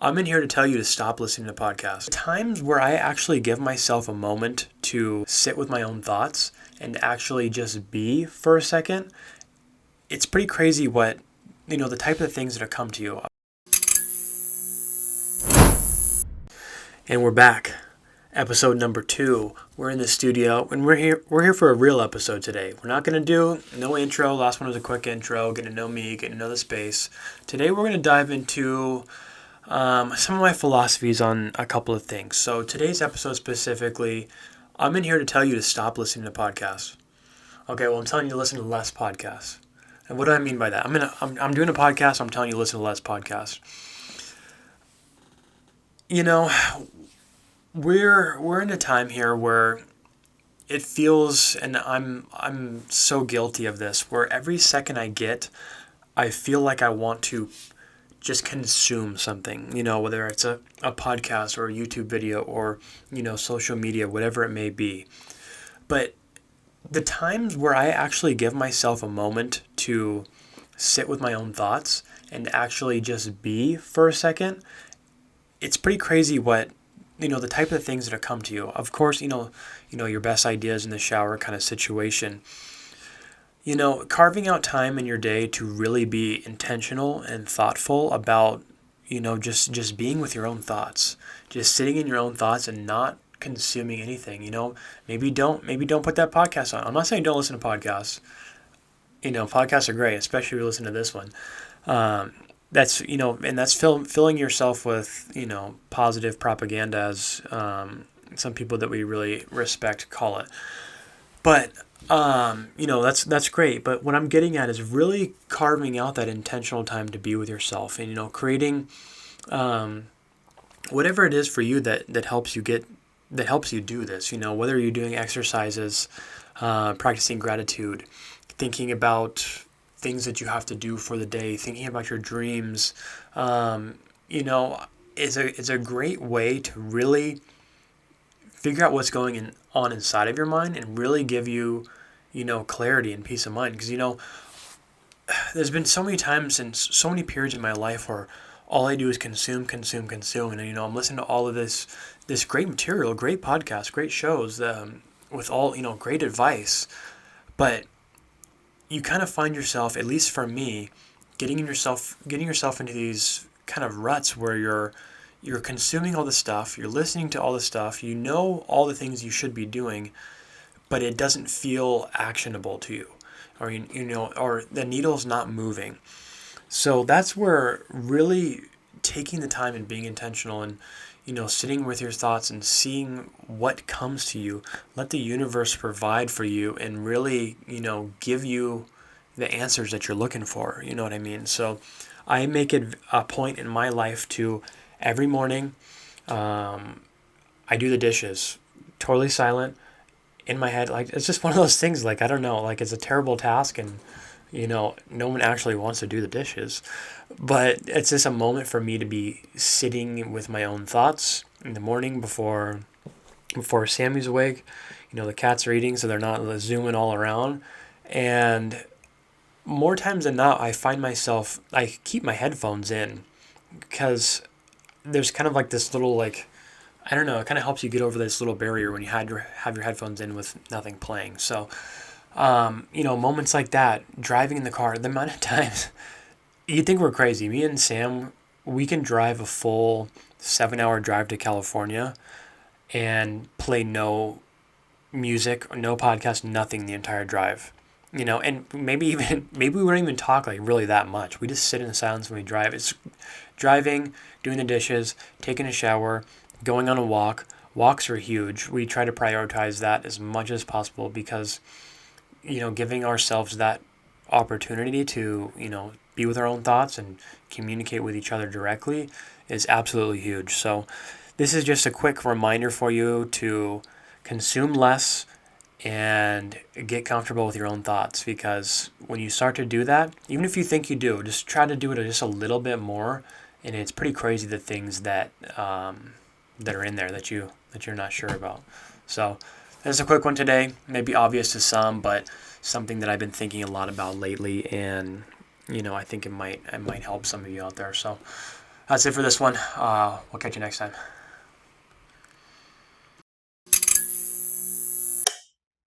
I'm in here to tell you to stop listening to podcasts. Times where I actually give myself a moment to sit with my own thoughts and actually just be for a second, it's pretty crazy the type of things that come to you. And we're back. Episode number 2. We're in the studio and we're here for a real episode today. We're not going to do no intro. Last one was a quick intro, getting to know me, getting to know the space. Today we're going to dive into some of my philosophies on a couple of things. So today's episode specifically, I'm in here to tell you to stop listening to podcasts. Okay, well, I'm telling you to listen to less podcasts. And what do I mean by that? I'm doing a podcast. I'm telling you to listen to less podcasts. You know, we're in a time here where it feels, and I'm so guilty of this, where every second I get, I feel like I want to just consume something, whether it's a podcast or a YouTube video or, social media, whatever it may be. But the times where I actually give myself a moment to sit with my own thoughts and actually just be for a second, it's pretty crazy the type of things that come to you. Of course, your best ideas in the shower kind of situation. Carving out time in your day to really be intentional and thoughtful about, just being with your own thoughts, just sitting in your own thoughts and not consuming anything. Maybe don't put that podcast on. I'm not saying don't listen to podcasts. Podcasts are great, especially if you listen to this one. That's filling yourself with, positive propaganda, as some people that we really respect call it. But, that's great. But what I'm getting at is really carving out that intentional time to be with yourself and, creating whatever it is for you that helps you do this, whether you're doing exercises, practicing gratitude, thinking about things that you have to do for the day, thinking about your dreams, is a great way to really figure out what's going on inside of your mind and really give you, clarity and peace of mind. Because, there's been so many times and so many periods in my life where all I do is consume. And, I'm listening to all of this great material, great podcasts, great shows, with all, great advice. But you kind of find yourself, at least for me, getting yourself into these kind of ruts where you're consuming all the stuff, you're listening to all the stuff, all the things you should be doing, but it doesn't feel actionable to you, or or the needle's not moving. So that's where really taking the time and being intentional and sitting with your thoughts and seeing what comes to you, let the universe provide for you and really, give you the answers that you're looking for. You know what I mean? So I make it a point in my life to every morning, I do the dishes, totally silent in my head. Like, it's just one of those things, like, I don't know, like, it's a terrible task and, no one actually wants to do the dishes. But it's just a moment for me to be sitting with my own thoughts in the morning before Sammy's awake. The cats are eating, so they're not zooming all around. And more times than not, I find myself, I keep my headphones in because there's kind of like this little, like, I don't know, it kind of helps you get over this little barrier when you have your headphones in with nothing playing. So, moments like that, driving in the car, the amount of times, you'd think we're crazy. Me and Sam, we can drive a full 7-hour drive to California and play no music, no podcast, nothing the entire drive. And maybe we wouldn't even talk like really that much. We just sit in silence when we drive. It's driving, doing the dishes, taking a shower, going on a walk. Walks are huge. We try to prioritize that as much as possible because, giving ourselves that opportunity to, be with our own thoughts and communicate with each other directly is absolutely huge. So this is just a quick reminder for you to consume less and get comfortable with your own thoughts, because when you start to do that, even if you think you do, just try to do it just a little bit more, and it's pretty crazy the things that that are in there that you're not sure about. So that's a quick one today. Maybe obvious to some, but something that I've been thinking a lot about lately, and I think it might help some of you out there. So That's it for this one. We'll catch you next time.